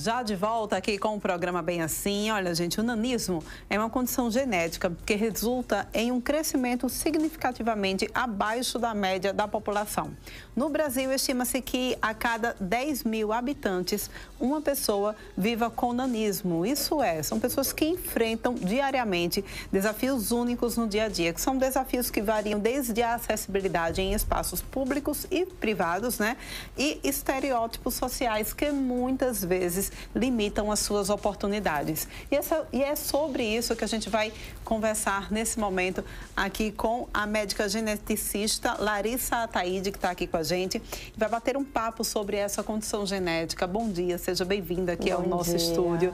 Já de volta aqui com o programa Bem Assim. Olha, gente, o nanismo é uma condição genética que resulta em um crescimento significativamente abaixo da média da população. No Brasil, estima-se que a cada 10 mil habitantes, uma pessoa viva com nanismo. Isso é, são pessoas que enfrentam diariamente desafios únicos no dia a dia, que são desafios que variam desde a acessibilidade em espaços públicos e privados, né? E estereótipos sociais que muitas vezes limitam as suas oportunidades. E é sobre isso que a gente vai conversar nesse momento aqui com a médica geneticista Larissa Ataide, que está aqui com a gente. Vai bater um papo sobre essa condição genética. Bom dia, seja bem-vinda aqui ao nosso estúdio.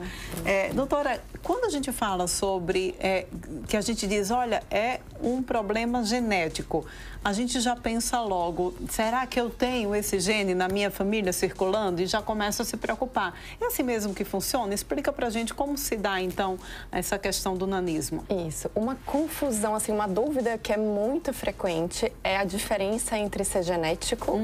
Doutora, quando a gente fala sobre, que a gente diz, olha, é um problema genético, a gente já pensa logo, será que eu tenho esse gene na minha família circulando? E já começa a se preocupar. É assim mesmo que funciona? Explica pra gente como se dá, então, essa questão do nanismo. Isso. Uma confusão, assim, uma dúvida que é muito frequente é a diferença entre ser genético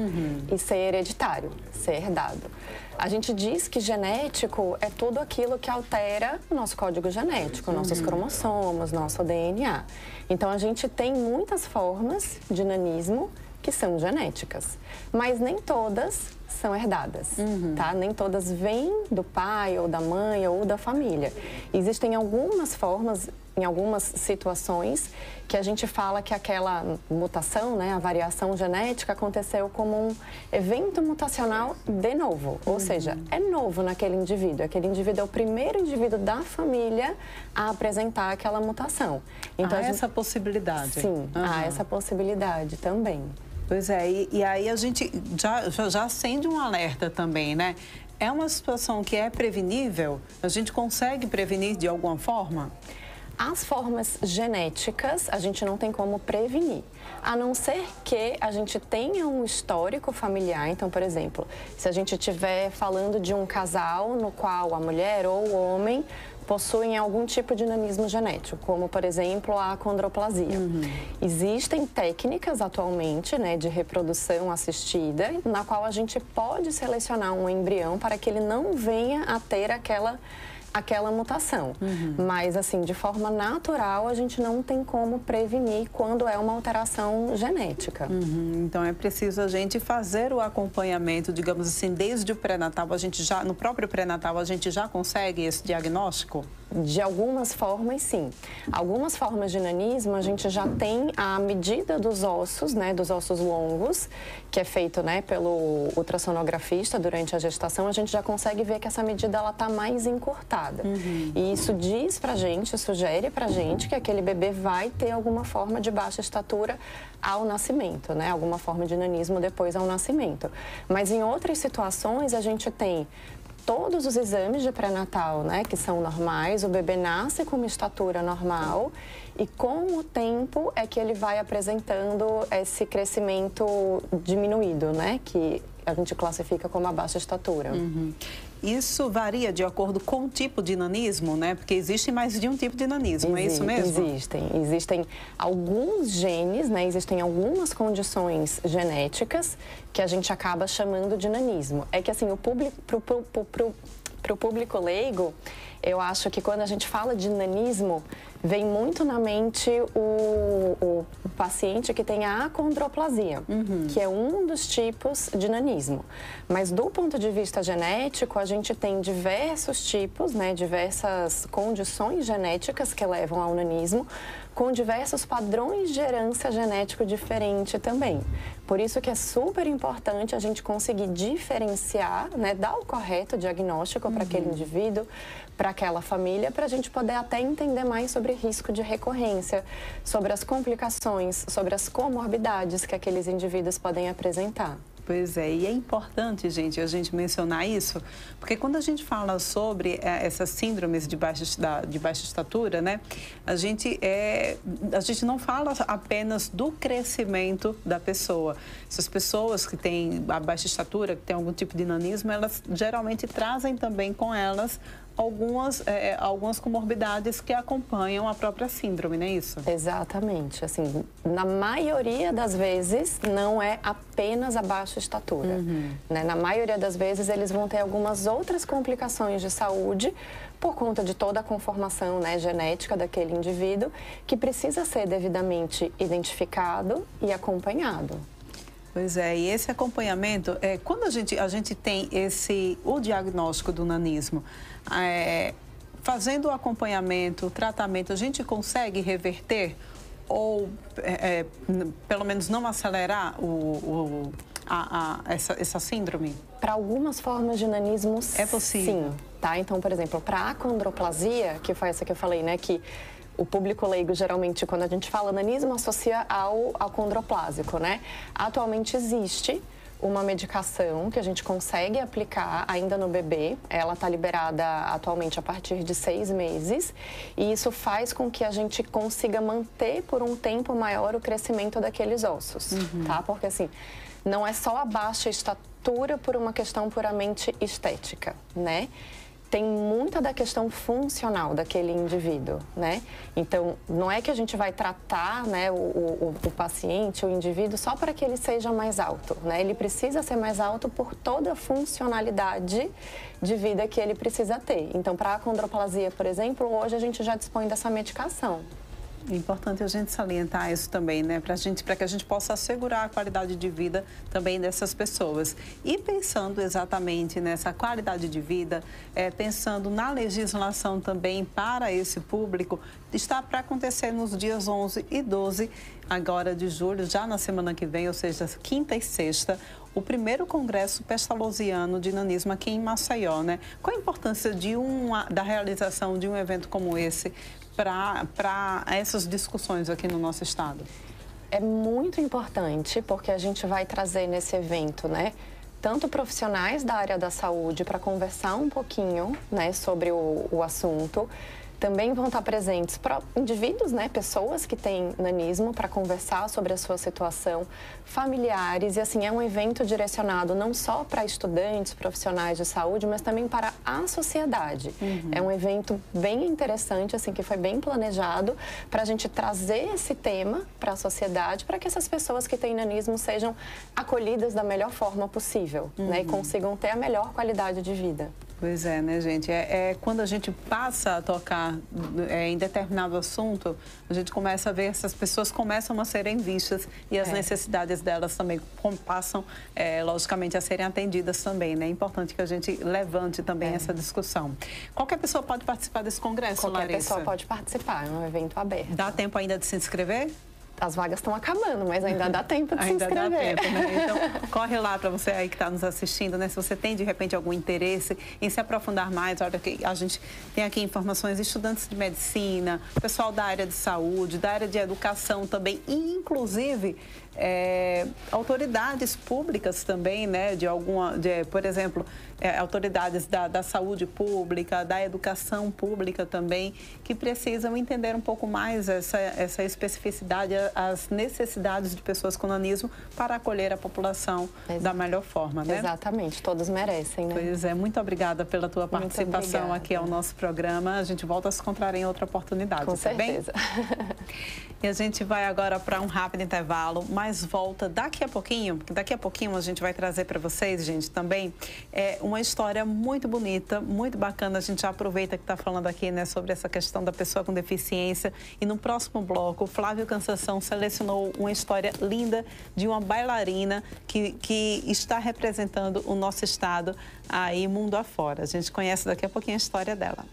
e ser hereditário, ser herdado. A gente diz que genético é tudo aquilo que altera o nosso código genético, nossos cromossomos, nosso DNA. Então, a gente tem muitas formas de nanismo que são genéticas, mas nem todas são herdadas, tá? Nem todas vêm do pai ou da mãe ou da família. Existem algumas formas, em algumas situações, que a gente fala que aquela mutação, né, a variação genética aconteceu como um evento mutacional de novo, ou seja, é novo naquele indivíduo. Aquele indivíduo é o primeiro indivíduo da família a apresentar aquela mutação. Então, há essa possibilidade? Sim, há essa possibilidade também. Pois é, e aí a gente já acende um alerta também, né? É uma situação que é prevenível? A gente consegue prevenir de alguma forma? As formas genéticas a gente não tem como prevenir, a não ser que a gente tenha um histórico familiar. Então, por exemplo, se a gente estiver falando de um casal no qual a mulher ou o homem possuem algum tipo de nanismo genético, como, por exemplo, a acondroplasia. Existem técnicas atualmente, né, de reprodução assistida, na qual a gente pode selecionar um embrião para que ele não venha a ter aquela mutação. Mas, assim, de forma natural, a gente não tem como prevenir quando é uma alteração genética. Então, é preciso a gente fazer o acompanhamento, digamos assim, desde o pré-natal, no próprio pré-natal, a gente já consegue esse diagnóstico? De algumas formas, sim. Algumas formas de nanismo, a gente já tem a medida dos ossos, né, dos ossos longos, que é feito, né, pelo ultrassonografista durante a gestação. A gente já consegue ver que essa medida ela tá mais encurtada. E isso diz pra gente, sugere pra gente que aquele bebê vai ter alguma forma de baixa estatura ao nascimento, né, alguma forma de nanismo depois ao nascimento. Mas em outras situações a gente tem todos os exames de pré-natal, né, que são normais, o bebê nasce com uma estatura normal e com o tempo é que ele vai apresentando esse crescimento diminuído, né, que a gente classifica como a baixa estatura. Isso varia de acordo com o tipo de nanismo, né? Porque existe mais de um tipo de nanismo, é isso mesmo? Existem alguns genes, né? Existem algumas condições genéticas que a gente acaba chamando de nanismo. É que, assim, pro público leigo, eu acho que quando a gente fala de nanismo, vem muito na mente o paciente que tem a acondroplasia, que é um dos tipos de nanismo. Mas do ponto de vista genético, a gente tem diversos tipos, né, diversas condições genéticas que levam ao nanismo, com diversos padrões de herança genético diferente também. Por isso que é super importante a gente conseguir diferenciar, né, dar o correto diagnóstico para aquele indivíduo, para aquela família, para a gente poder até entender mais sobre risco de recorrência, sobre as complicações, sobre as comorbidades que aqueles indivíduos podem apresentar. Pois é, e é importante, gente, a gente mencionar isso, porque quando a gente fala sobre essas síndromes de baixa estatura, né, a gente não fala apenas do crescimento da pessoa. Essas pessoas que têm a baixa estatura, que têm algum tipo de nanismo, elas geralmente trazem também com elas algumas comorbidades que acompanham a própria síndrome, não é isso? Exatamente. Assim, na maioria das vezes, não é apenas a baixa estatura. Né? Na maioria das vezes, eles vão ter algumas outras complicações de saúde por conta de toda a conformação, né, genética daquele indivíduo, que precisa ser devidamente identificado e acompanhado. Pois é, e esse acompanhamento, quando a gente tem o diagnóstico do nanismo, fazendo o acompanhamento, o tratamento, a gente consegue reverter ou, pelo menos, não acelerar essa síndrome? Para algumas formas de nanismo, é possível. Sim, tá? Então, por exemplo, para a acondroplasia, que foi essa que eu falei, né, que o público leigo, geralmente, quando a gente fala nanismo, associa ao acondroplásico, né? Atualmente existe uma medicação que a gente consegue aplicar ainda no bebê. Ela está liberada atualmente a partir de 6 meses. E isso faz com que a gente consiga manter por um tempo maior o crescimento daqueles ossos, tá? Porque, assim, não é só a baixa estatura por uma questão puramente estética, né? Tem muita da questão funcional daquele indivíduo, né? Então, não é que a gente vai tratar, né, o paciente, o indivíduo, só para que ele seja mais alto, né? Ele precisa ser mais alto por toda a funcionalidade de vida que ele precisa ter. Então, para a acondroplasia, por exemplo, hoje a gente já dispõe dessa medicação. É importante a gente salientar isso também, né? Para que a gente possa assegurar a qualidade de vida também dessas pessoas. E pensando exatamente nessa qualidade de vida, pensando na legislação também para esse público, está para acontecer nos dias 11 e 12 agora de julho, já na semana que vem, ou seja, quinta e sexta, o primeiro Congresso Pestalozziano de Nanismo aqui em Maceió, né? Qual a importância da realização de um evento como esse para essas discussões aqui no nosso estado? É muito importante, porque a gente vai trazer nesse evento, né, tanto profissionais da área da saúde para conversar um pouquinho, né, sobre o assunto. Também vão estar presentes para indivíduos, né, pessoas que têm nanismo, para conversar sobre a sua situação, familiares. E, assim, é um evento direcionado não só para estudantes, profissionais de saúde, mas também para a sociedade. É um evento bem interessante, assim, que foi bem planejado para a gente trazer esse tema para a sociedade, para que essas pessoas que têm nanismo sejam acolhidas da melhor forma possível, né, e consigam ter a melhor qualidade de vida. Pois é, né, gente? Quando a gente passa a tocar em determinado assunto, a gente começa a ver essas pessoas começam a serem vistas e as necessidades delas também passam, logicamente, a serem atendidas também, né? É importante que a gente levante também essa discussão. Qualquer pessoa pode participar desse congresso, Qualquer Larissa? pessoa pode participar, é um evento aberto. Dá tempo ainda de se inscrever? As vagas estão acabando, mas ainda dá tempo de se inscrever. Ainda dá tempo, né? Então, corre lá para você aí que está nos assistindo, né? Se você tem, de repente, algum interesse em se aprofundar mais, olha que a gente tem aqui informações de estudantes de medicina, pessoal da área de saúde, da área de educação também, e, inclusive, autoridades públicas também, né? Por exemplo, autoridades da saúde pública, da educação pública também, que precisam entender um pouco mais essa especificidade, as necessidades de pessoas com nanismo para acolher a população da melhor forma, né? Exatamente, todos merecem, né? Pois é, muito obrigada pela tua participação aqui ao nosso programa. A gente volta a se encontrar em outra oportunidade, com certeza. E a gente vai agora para um rápido intervalo, mas volta daqui a pouquinho, porque daqui a pouquinho a gente vai trazer para vocês, gente, também uma história muito bonita, muito bacana. A gente já aproveita que está falando aqui, né, sobre essa questão da pessoa com deficiência. E no próximo bloco, o Flávio Cansação selecionou uma história linda de uma bailarina que está representando o nosso estado aí mundo afora. A gente conhece daqui a pouquinho a história dela.